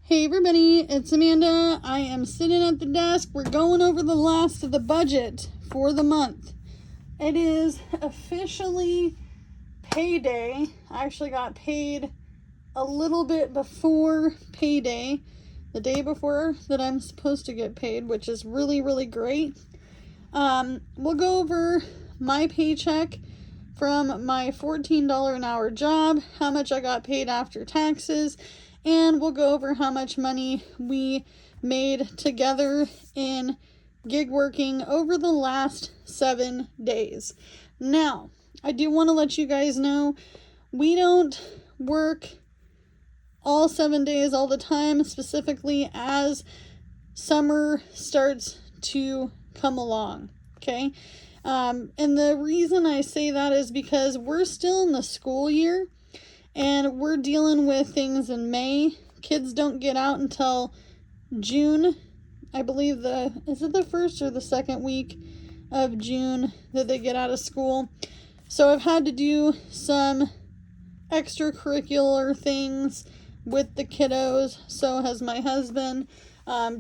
Hey everybody, it's Amanda. I am sitting at the desk. We're going over the last of the budget for the month. It is officially payday. I actually got paid a little bit before payday, the day before that I'm supposed to get paid, which is really, really great. We'll go over my paycheck from my $14 an hour job, how much I got paid after taxes, and we'll go over how much money we made together in gig working over the last 7 days. Now, I do want to let you guys know we don't work all 7 days all the time, specifically as summer starts to come along, okay? And the reason I say that is because we're still in the school year and we're dealing with things in May. Kids don't get out until June. I believe is it the first or the second week of June that they get out of school? So I've had to do some extracurricular things with the kiddos. So has my husband,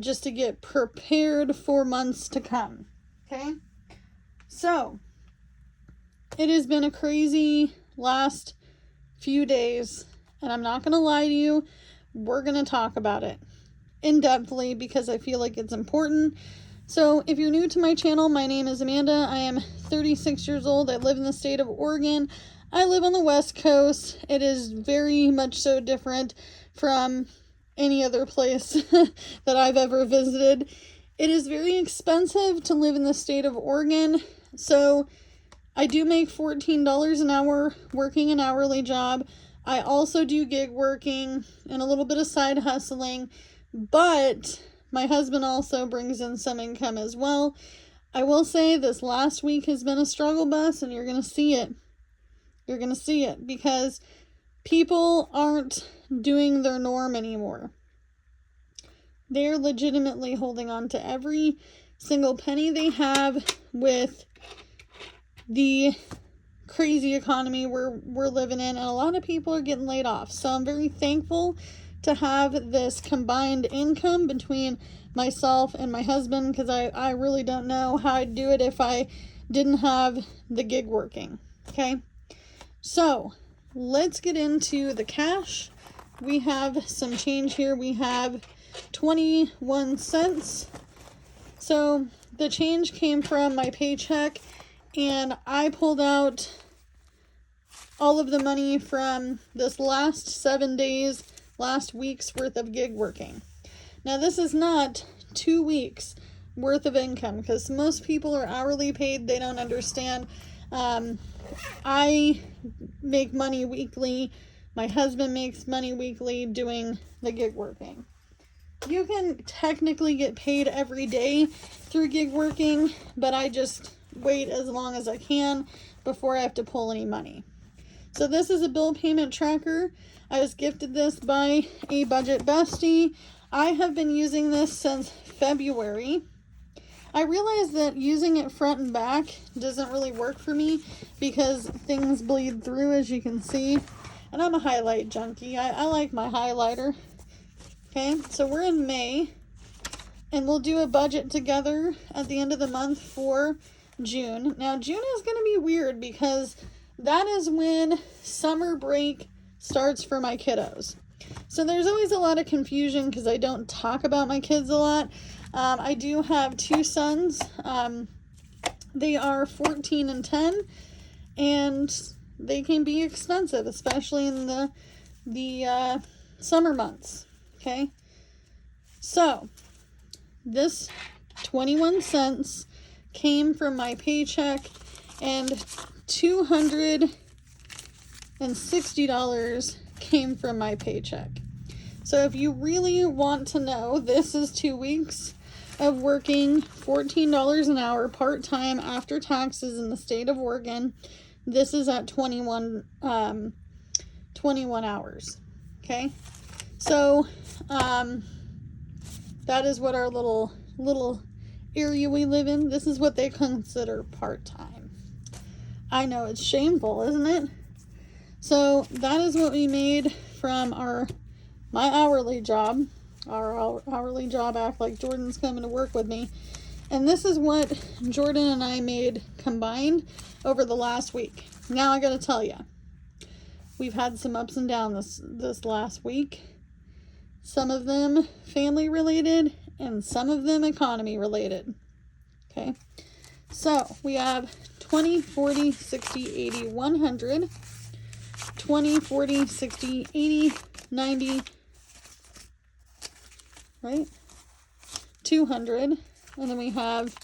just to get prepared for months to come. Okay? So it has been a crazy last few days, and I'm not going to lie to you, we're going to talk about it in-depthly because I feel like it's important. So if you're new to my channel, my name is Amanda. I am 36 years old. I live in the state of Oregon. I live on the West Coast. It is very much so different from any other place that I've ever visited. It is very expensive to live in the state of Oregon. So I do make $14 an hour working an hourly job. I also do gig working and a little bit of side hustling, but my husband also brings in some income as well. I will say this last week has been a struggle bus, and you're going to see it. You're going to see it because people aren't doing their norm anymore. They're legitimately holding on to every single penny they have with the crazy economy we're living in, and a lot of people are getting laid off. So I'm very thankful to have this combined income between myself and my husband, because I really don't know how I'd do it if I didn't have the gig working. Okay, so let's get into the cash. We have some change here. We have 21 cents. So the change came from my paycheck, and I pulled out all of the money from this last 7 days, last week's worth of gig working. Now, this is not 2 weeks worth of income, because most people are hourly paid. They don't understand. I make money weekly. My husband makes money weekly doing the gig working. You can technically get paid every day through gig working, but I just wait as long as I can before I have to pull any money. So this is a bill payment tracker. I was gifted this by a budget bestie. I have been using this since February. I realized that using it front and back doesn't really work for me because things bleed through, as you can see. And I'm a highlight junkie. I like my highlighter. Okay, so we're in May, and we'll do a budget together at the end of the month for June. Now, June is going to be weird because that is when summer break starts for my kiddos. So there's always a lot of confusion because I don't talk about my kids a lot. I do have 2 sons. They are 14 and 10, and they can be expensive, especially in the summer months. Okay, so this 21 cents came from my paycheck, and $260 came from my paycheck. So if you really want to know, this is 2 weeks of working $14 an hour part-time after taxes in the state of Oregon. This is at 21 hours. Okay, so that is what our little area we live in. This is what they consider part-time. I know, it's shameful, isn't it? So that is what we made from my hourly job. our hourly job act like Jordan's coming to work with me. And this is what Jordan and I made combined over the last week. Now I gotta tell you, we've had some ups and downs this last week. Some of them family related and some of them economy related. Okay, so we have 20, 40, 60, 80, 100, 20, 40, 60, 80, 90, right? 200, and then we have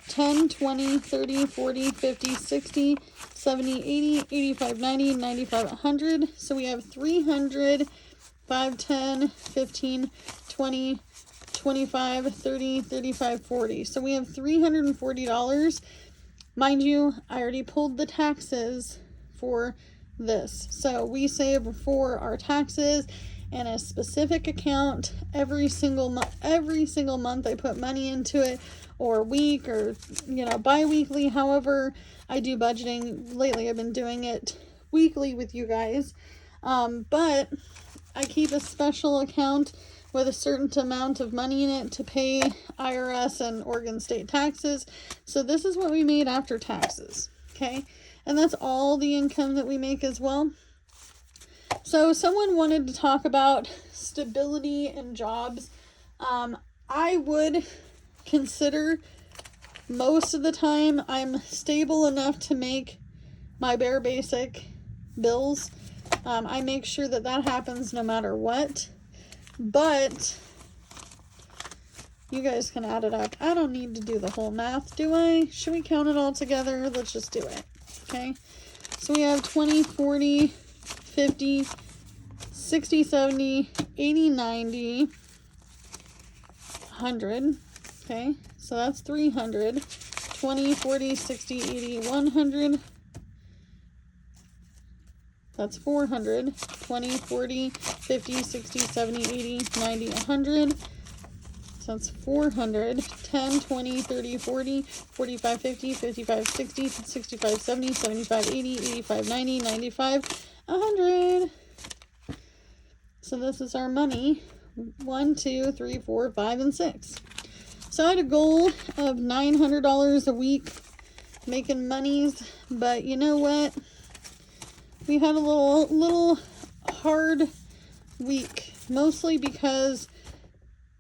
10, 20, 30, 40, 50, 60, 70, 80, 85, 90, 95, 100. So we have 300, 5, 10, 15, 20, 25, 30, 35, 40. So we have $340. Mind you, I already pulled the taxes for this. So we save for our taxes in a specific account every single month. Every single month I put money into it, or week, or bi-weekly. However I do budgeting. Lately I've been doing it weekly with you guys, but I keep a special account with a certain amount of money in it to pay IRS and Oregon state taxes. So this is what we made after taxes, okay? And that's all the income that we make as well. So someone wanted to talk about stability and jobs. I would consider most of the time I'm stable enough to make my bare basic bills. I make sure that happens no matter what. But you guys can add it up. I don't need to do the whole math, do I? Should we count it all together? Let's just do it. Okay. So we have 20, 40, 50, 60, 70, 80, 90, 100. Okay. So that's 300. 20, 40, 60, 80, 100. That's 400, 20, 40, 50, 60, 70, 80, 90, 100. So that's 400, 10, 20, 30, 40, 45, 50, 55, 60, 65, 70, 75, 80, 85, 90, 95, 100. So this is our money. 1, 2, 3, 4, 5, and 6. So I had a goal of $900 a week making monies, but you know what? We had a little hard week, mostly because,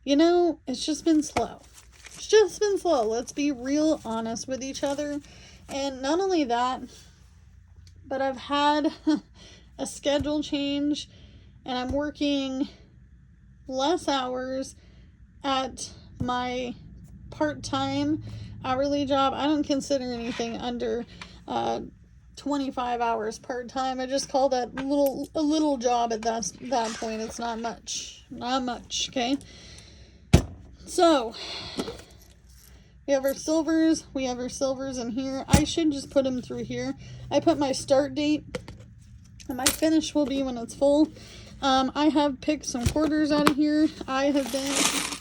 it's just been slow. It's just been slow. Let's be real honest with each other. And not only that, but I've had a schedule change and I'm working less hours at my part-time hourly job. I don't consider anything under 25 hours part-time. I just call that a little job at that point. It's not much, okay? So we have our silvers in here. I should just put them through here. I put my start date and my finish will be when it's full. I have picked some quarters out of here. I have been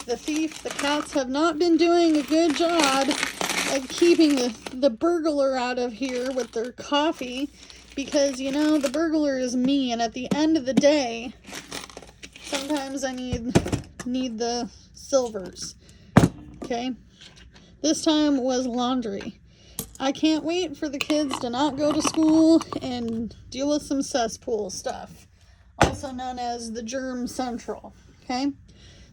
the thief. The cats have not been doing a good job of keeping the burglar out of here with their coffee, because the burglar is me, and at the end of the day sometimes I need the silvers. Okay, this time was laundry. I can't wait for the kids to not go to school and deal with some cesspool stuff, also known as the germ central. Okay,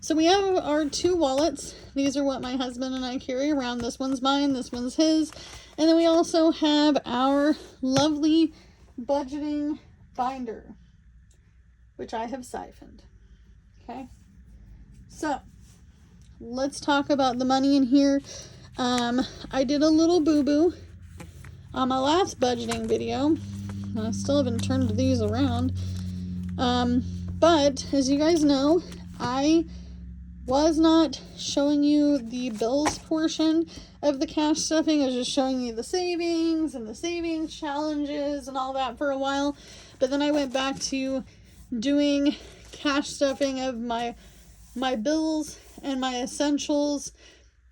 so we have our 2 wallets. These are what my husband and I carry around. This one's mine, this one's his. And then we also have our lovely budgeting binder, which I have siphoned. Okay, so let's talk about the money in here. I did a little boo-boo on my last budgeting video, and I still haven't turned these around. But as you guys know, I was not showing you the bills portion of the cash stuffing. I was just showing you the savings and the savings challenges and all that for a while. But then I went back to doing cash stuffing of my bills and my essentials.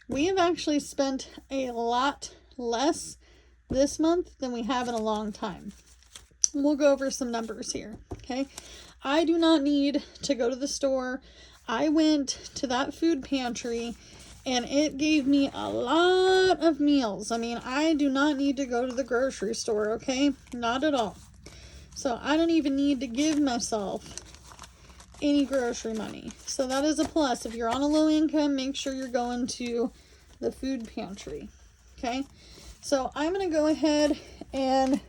We have actually spent a lot less this month than we have in a long time. We'll go over some numbers here, okay? I do not need to go to the store. I went to that food pantry and it gave me a lot of meals. I mean, I do not need to go to the grocery store, okay? Not at all. So I don't even need to give myself any grocery money. So that is a plus. If you're on a low income, make sure you're going to the food pantry, okay? So I'm going to go ahead and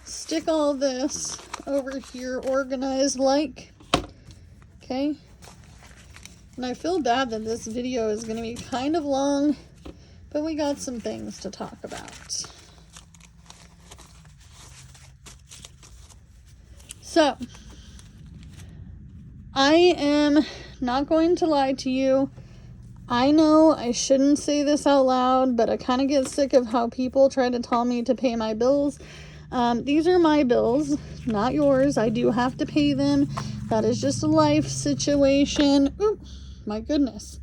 stick all this over here organized like, okay? And I feel bad that this video is going to be kind of long, but we got some things to talk about. So, I am not going to lie to you. I know I shouldn't say this out loud, but I kind of get sick of how people try to tell me to pay my bills. These are my bills, not yours. I do have to pay them. That is just a life situation. Ooh, my goodness.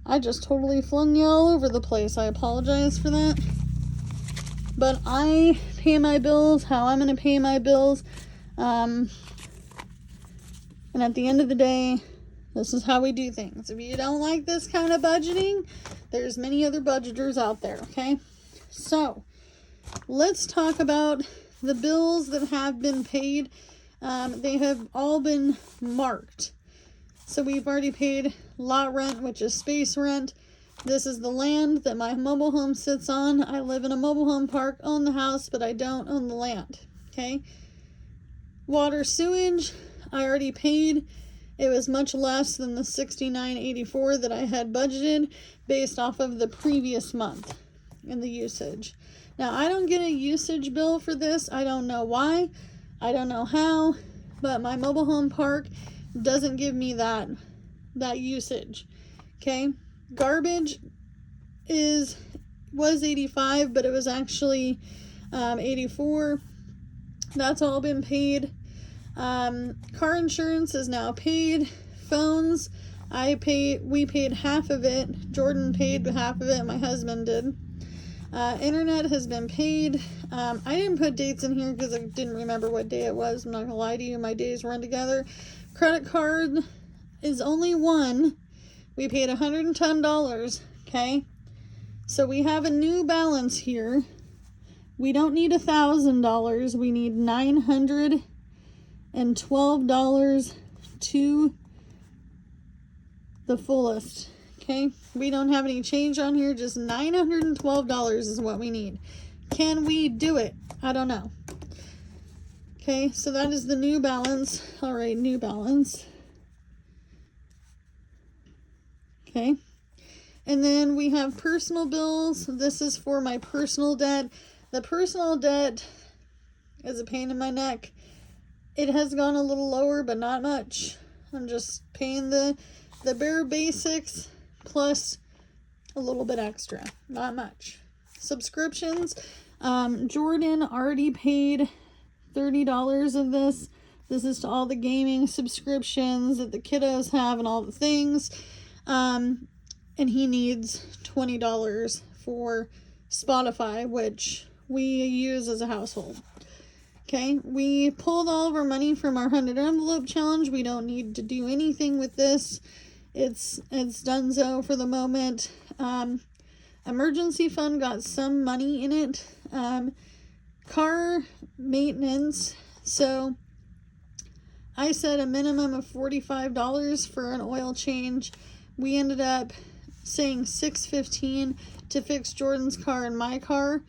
I just totally flung you all over the place. I apologize for that. But I pay my bills how I'm going to pay my bills. And at the end of the day, this is how we do things. If you don't like this kind of budgeting, there's many other budgeters out there, okay? So, let's talk about the bills that have been paid. They have all been marked. So we've already paid lot rent, which is space rent. This is the land that my mobile home sits on. I live in a mobile home park, own the house, but I don't own the land, okay? Water, sewage, I already paid. It was much less than the $69.84 that I had budgeted based off of the previous month and the usage. Now, I don't get a usage bill for this. I don't know why. I don't know how, but my mobile home park doesn't give me that usage. Okay? Garbage was 85, but it was actually 84. That's all been paid. Car insurance is now paid. Phones, we paid half of it. Jordan paid half of it. My husband did. Internet has been paid. I didn't put dates in here because I didn't remember what day it was. I'm not gonna lie to you. My days run together. Credit card is only one. We paid $110. Okay. So we have a new balance here. We don't need $1,000. We need $912 to the fullest. Okay, we don't have any change on here, just $912 is what we need. Can we do it? I don't know. Okay, so that is the new balance. All right, new balance. Okay, and then we have personal bills. This is for my personal debt. The personal debt is a pain in my neck. It has gone a little lower, but not much. I'm just paying the bare basics plus a little bit extra, not much. Subscriptions, Jordan already paid $30 of this. This is to all the gaming subscriptions that the kiddos have and all the things. And he needs $20 for Spotify, which we use as a household. Okay, we pulled all of our money from our 100 envelope challenge. We don't need to do anything with this. It's donezo for the moment. Emergency fund got some money in it. Car maintenance. So I said a minimum of $45 for an oil change. We ended up saying $615 to fix Jordan's car and my car.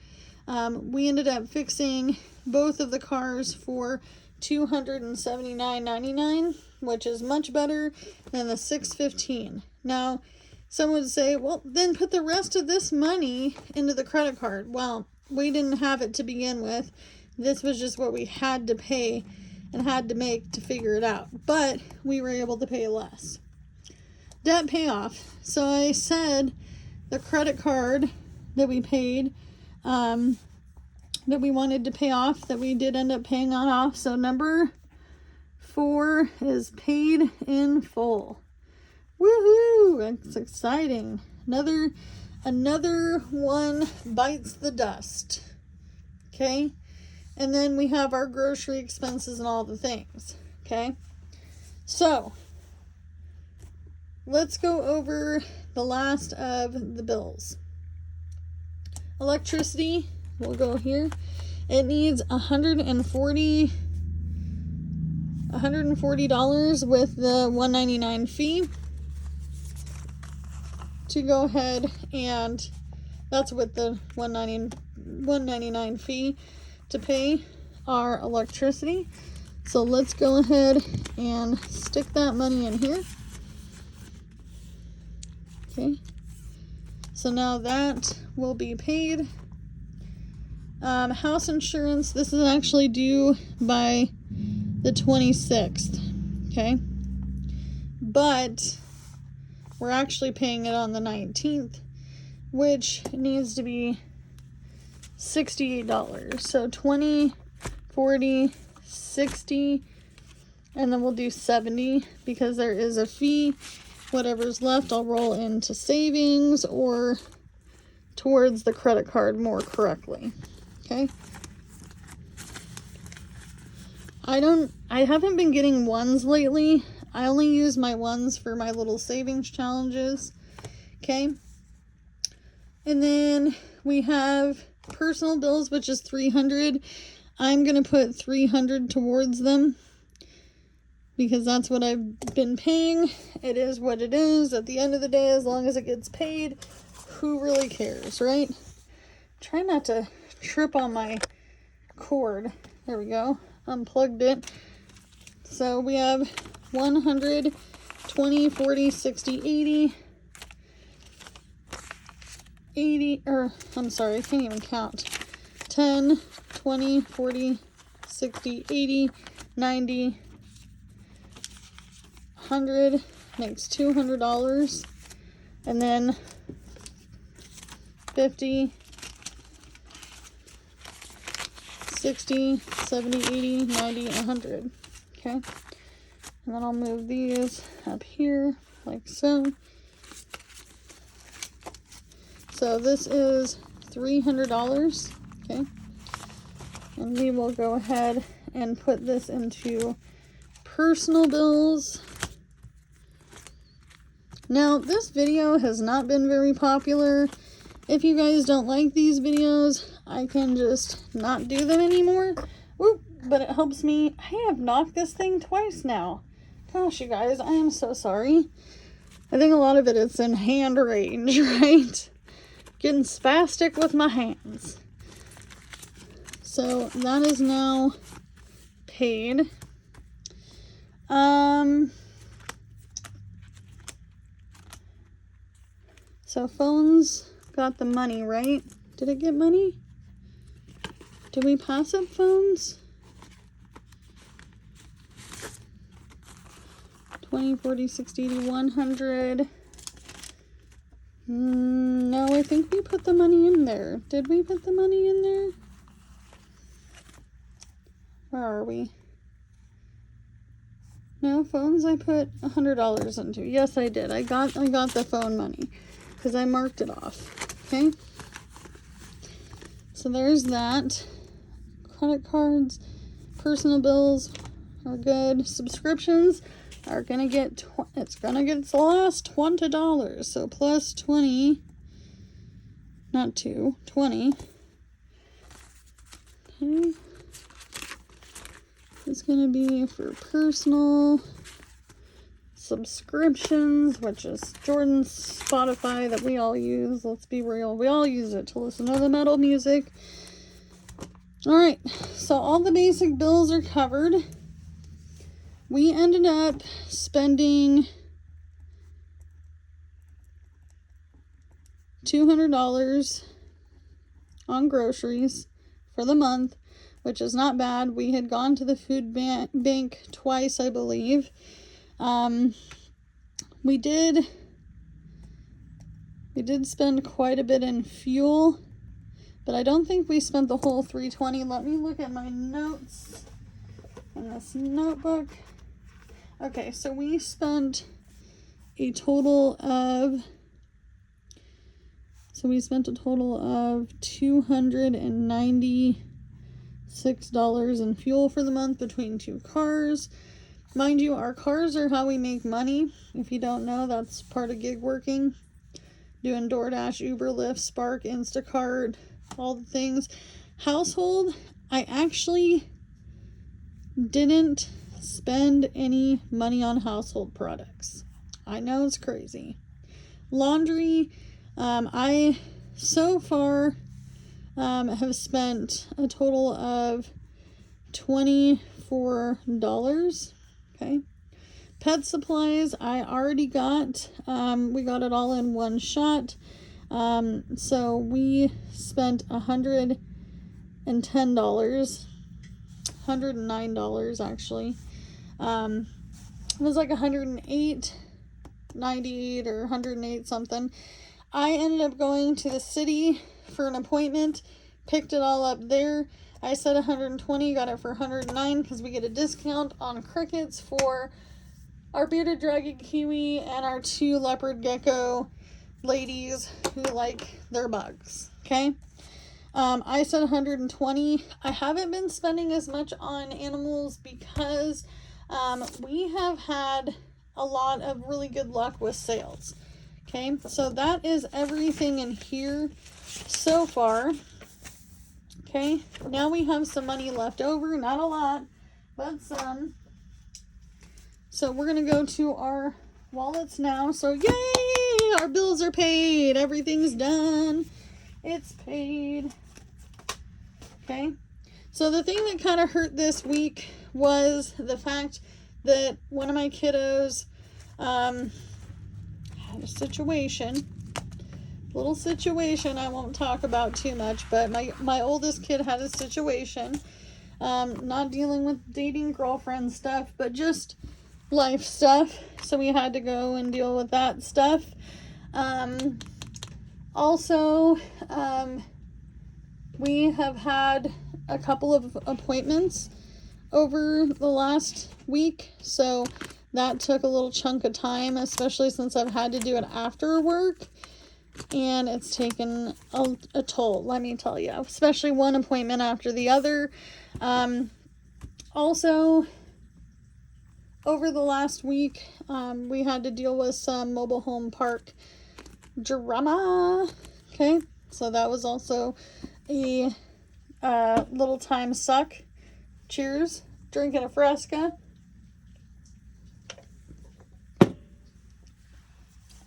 We ended up fixing both of the cars for $279.99, which is much better than the $615. Now, some would say, well, then put the rest of this money into the credit card. Well, we didn't have it to begin with. This was just what we had to pay and had to make to figure it out. But we were able to pay less. Debt payoff. So I said the credit card that we paid, that we wanted to pay off, that we did end up paying on off. So number 4 is paid in full. Woohoo! That's exciting. Another one bites the dust. Okay? And then we have our grocery expenses and all the things. Okay? So, let's go over the last of the bills. Electricity, we'll go here. It needs $140 with the $1.99 fee to go ahead, and that's with the $1.99 fee to pay our electricity. So let's go ahead and stick that money in here. Okay, so now that will be paid. House insurance, this is actually due by the 26th, okay? But we're actually paying it on the 19th, which needs to be $68. So 20, 40, 60, and then we'll do 70 because there is a fee. Whatever's left, I'll roll into savings or towards the credit card more correctly. Okay. I haven't been getting ones lately. I only use my ones for my little savings challenges. Okay. And then we have personal bills, which is $300. I'm going to put $300 towards them because that's what I've been paying. It is what it is. At the end of the day, as long as it gets paid, who really cares, right? Try not to trip on my cord. There we go. Unplugged it. So we have 100, 20, 40, 60, 80, 80, or I'm sorry, I can't even count. 10, 20, 40, 60, 80, 90, 100 makes $200. And then 50, 60, 70, 80, 90, 100. Okay. And then I'll move these up here like so. So this is $300. Okay. And we will go ahead and put this into personal bills. Now, this video has not been very popular. If you guys don't like these videos, I can just not do them anymore. Oop, but it helps me. I have knocked this thing twice now. Gosh, you guys, I am so sorry. I think a lot of it is in hand range, right? Getting spastic with my hands. So that is now paid. So phones got the money, right? Did it get money? Did we pass up phones? 20, 40, 60, 80, 100. No, I think we put the money in there. Did we put the money in there? Where are we? No, phones I put $100 into. Yes, I did. I got the phone money because I marked it off. Okay. So there's that. Credit cards, personal bills are good. Subscriptions are gonna get it's the last $20. So plus 20, not 2, 20. Okay. It's gonna be for personal subscriptions, which is Jordan's Spotify that we all use. Let's be real, we all use it to listen to the metal music. All right, so all the basic bills are covered. We ended up spending $200 on groceries for the month, which is not bad. We had gone to the food bank twice, I believe. We did spend quite a bit in fuel, but I don't think we spent the whole $320. Let me look at my notes in this notebook. Okay, so we spent a total of $296 in fuel for the month between two cars. Mind you, our cars are how we make money. If you don't know, that's part of gig working. Doing DoorDash, Uber, Lyft, Spark, Instacart, all the things. Household, I actually didn't spend any money on household products. I know it's crazy. Laundry, I so far have spent a total of $24. Okay. Pet supplies, I already got. We got it all in one shot. So we spent $110. $109 actually. It was like 108.98 or 108 something. I ended up going to the city for an appointment, picked it all up there. I said 120, got it for 109 because we get a discount on crickets for our bearded dragon kiwi and our 2 leopard gecko ladies who like their bugs. Okay. I said 120. I haven't been spending as much on animals because we have had a lot of really good luck with sales. Okay, so that is everything in here so far. Okay, now we have some money left over, not a lot, but some. So we're gonna go to our wallets now. So yay, our bills are paid, everything's done, it's paid. Okay, so the thing that kind of hurt this week was the fact that one of my kiddos had a little situation I won't talk about too much, but my oldest kid had a situation, not dealing with dating girlfriend stuff, but just life stuff, so we had to go and deal with that stuff. Also, we have had a couple of appointments over the last week, so that took a little chunk of time, especially since I've had to do it after work, and it's taken a toll, let me tell you, especially one appointment after the other. Also, over the last week, we had to deal with some mobile home park drama. Okay, so that was also a little time suck. Cheers. Drinking a Fresca.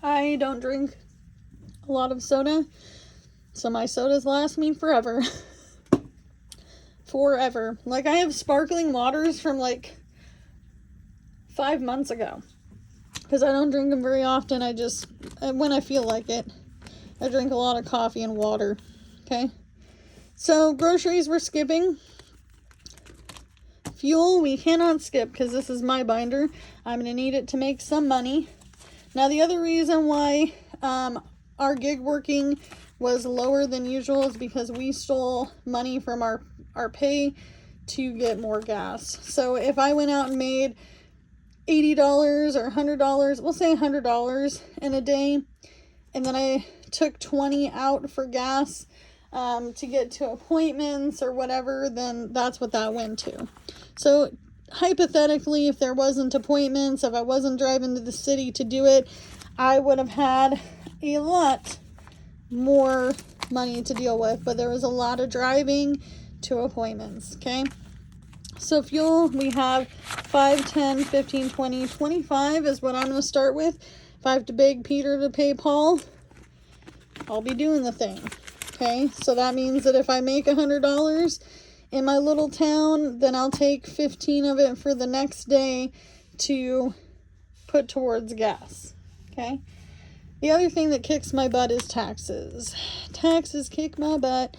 I don't drink a lot of soda, so my sodas last me forever. Forever. Like, I have sparkling waters from like 5 months ago, because I don't drink them very often. I just, when I feel like it, I drink a lot of coffee and water. Okay, so groceries we're skipping. Fuel we cannot skip because this is my binder. I'm going to need it to make some money. Now, the other reason why our gig working was lower than usual is because we stole money from our pay to get more gas. So if I went out and made $80 or $100, we'll say $100 in a day, and then I took 20 out for gas to get to appointments or whatever, then that's what that went to. So hypothetically, if there wasn't appointments, if I wasn't driving to the city to do it, I would have had a lot more money to deal with, but there was a lot of driving to appointments. Okay, so fuel, we have 5, 10, 15, 20, 25 is what I'm going to start with. If I have to beg Peter to pay Paul, I'll be doing the thing. Okay, so that means that if I make $100 in my little town, then I'll take 15 of it for the next day to put towards gas. Okay, the other thing that kicks my butt is taxes. Taxes kick my butt.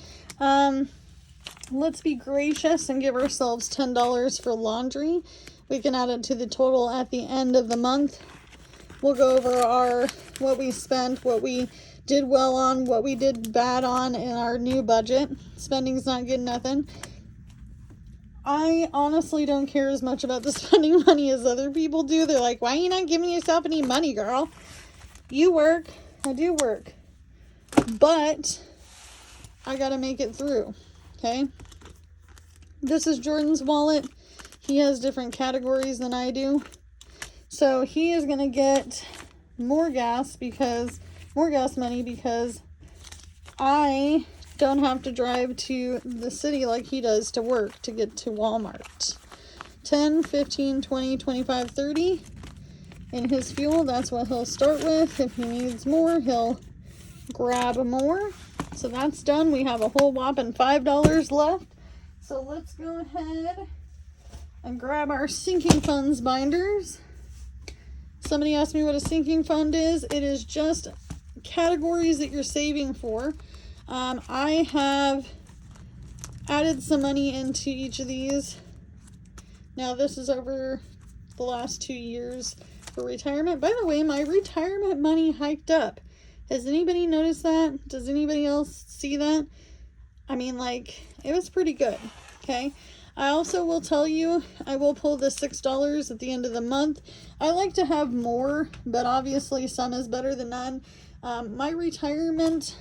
Let's be gracious and give ourselves $10 for laundry. We can add it to the total at the end of the month. We'll go over what we spent, what we did well on, what we did bad on in our new budget. Spending's not good nothing. I honestly don't care as much about the spending money as other people do. They're like, why are you not giving yourself any money, girl? You work, I do work, but I gotta make it through. Okay, this is Jordan's wallet. he has different categories than I do. So he is going to get more gas money because I don't have to drive to the city like he does to work to get to Walmart. 10, 15, 20, 25, 30 in his fuel. That's what he'll start with. If he needs more, he'll grab more. So that's done. We have a whole whopping $5 left. So let's go ahead and grab our sinking funds binders. Somebody asked me what a sinking fund is. It is just categories that you're saving for. I have added some money into each of these. Now this is over the last 2 years for retirement. By the way, my retirement money hiked up. Has anybody noticed that? Does anybody else see that? I mean, like, it was pretty good. Okay. I also will tell you, I will pull the $6 at the end of the month. I like to have more, but obviously some is better than none. My retirement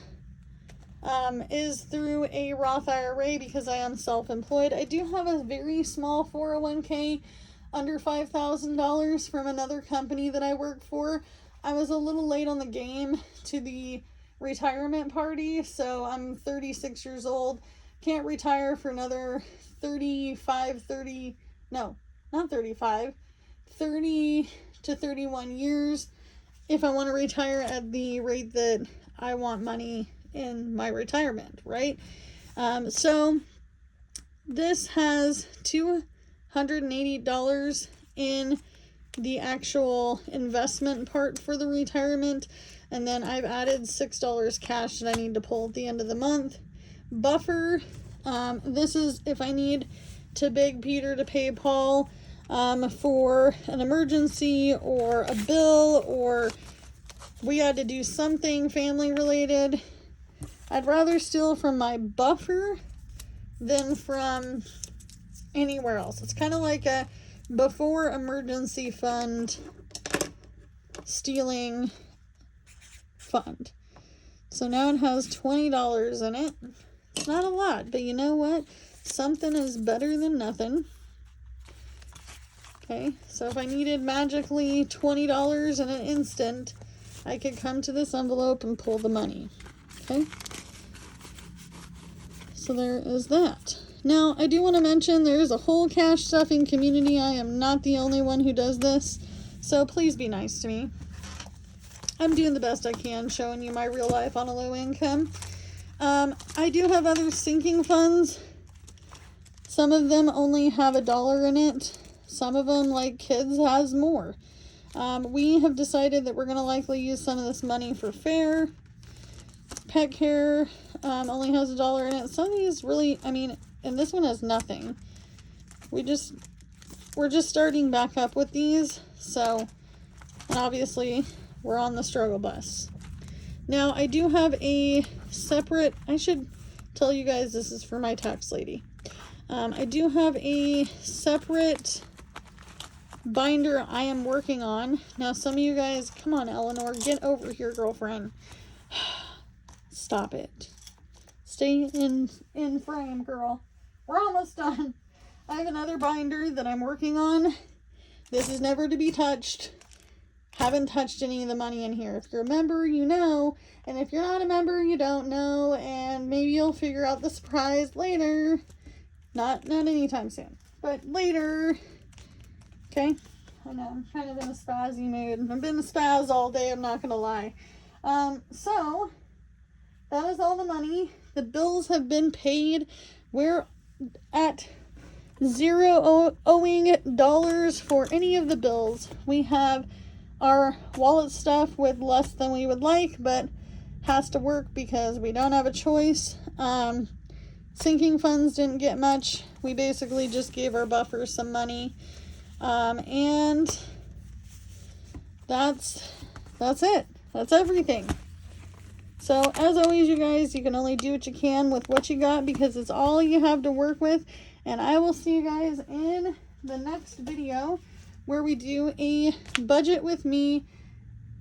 is through a Roth IRA because I am self-employed. I do have a very small 401k under $5,000 from another company that I work for. I was a little late on the game to the retirement party, so I'm 36 years old. Can't retire for another 30 to 31 years if I want to retire at the rate that I want money in my retirement, right? So this has $280 in the actual investment part for the retirement, and then I've added $6 cash that I need to pull at the end of the month. Buffer, this is if I need to beg Peter to pay Paul for an emergency or a bill, or we had to do something family related. I'd rather steal from my buffer than from anywhere else. It's kind of like a before emergency fund stealing fund. So now it has $20 in it. It's not a lot, but you know what? Something is better than nothing. Okay, so if I needed magically $20 in an instant, I could come to this envelope and pull the money. Okay, so there is that. Now, I do want to mention there is a whole cash stuffing community. I am not the only one who does this, so please be nice to me. I'm doing the best I can showing you my real life on a low income. I do have other sinking funds. Some of them only have $1 in it. Some of them, like kids, has more. We have decided that we're going to likely use some of this money for fair. Pet care only has $1 in it. Some of these really, I mean, and this one has nothing. We're just starting back up with these. So, and obviously, we're on the struggle bus. Now, I do have a separate, I should tell you guys this is for my tax lady. I do have a separate binder I am working on. Now, some of you guys, come on, Eleanor, get over here, girlfriend. Stop it. Stay in frame, girl. We're almost done. I have another binder that I'm working on. This is never to be touched. Haven't touched any of the money in here. If you're a member, you know. And if you're not a member, you don't know. And maybe you'll figure out the surprise later. Not anytime soon, but later. Okay? I know, I'm kind of in a spazzy mood. I've been a spaz all day, I'm not going to lie. So, that is all the money. The bills have been paid. We're at zero owing dollars for any of the bills. We have our wallet stuff with less than we would like, but has to work because we don't have a choice. Sinking funds didn't get much. We basically just gave our buffer some money. And that's it. That's everything. So, as always, you guys, you can only do what you can with what you got because it's all you have to work with. And I will see you guys in the next video where we do a budget with me.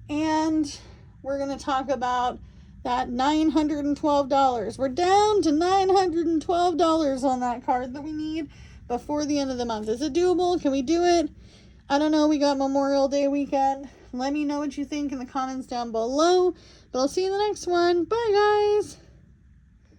And we're going to talk about that $912. We're down to $912 on that card that we need before the end of the month. Is it doable? Can we do it? I don't know. We got Memorial Day weekend. Let me know what you think in the comments down below. But I'll see you in the next one. Bye, guys.